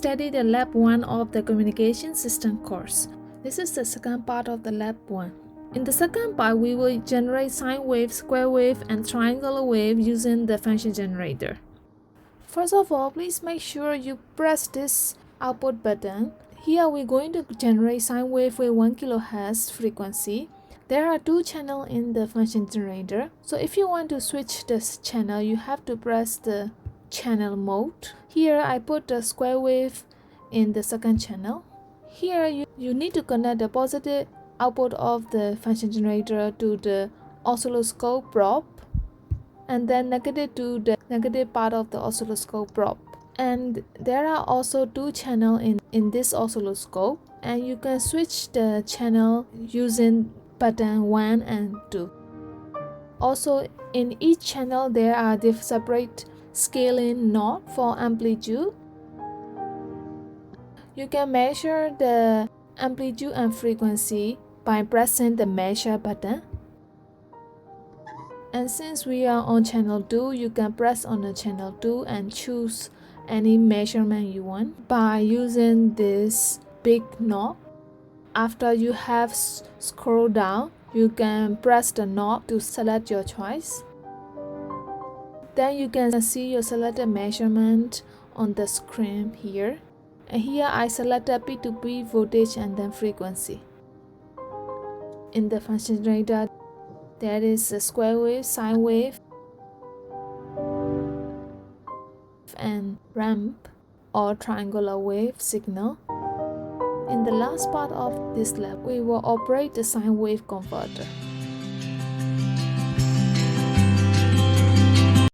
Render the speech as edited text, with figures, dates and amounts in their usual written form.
studied the Lab 1 of the Communication System course. This is the second part of the Lab 1. In the second part, we will generate sine wave, square wave, and triangular wave using the function generator. First of all, please make sure you press this output button. Here we're going to generate sine wave with 1 kHz frequency. There are 2 channels in the function generator. So if you want to switch this channel, you have to press the channel mode. Here I put the square wave in the second channel. Here you need to connect the positive output of the function generator to the oscilloscope probe, and then negative to the negative part of the oscilloscope probe. And there are also 2 channels in this oscilloscope, and you can switch the channel using button 1 and 2. Also, in each channel there are separate scaling knob for amplitude. You can measure the amplitude and frequency by pressing the measure button. And since we are on channel 2, you can press on the channel 2 and choose any measurement you want by using this big knob. After you have scrolled down, you can press the knob to select your choice. Then you can see your selected measurement on the screen here. And here I selected peak to peak voltage and then frequency. In the function generator, there is a square wave, sine wave, and ramp or triangular wave signal. In the last part of this lab, we will operate the sine wave converter.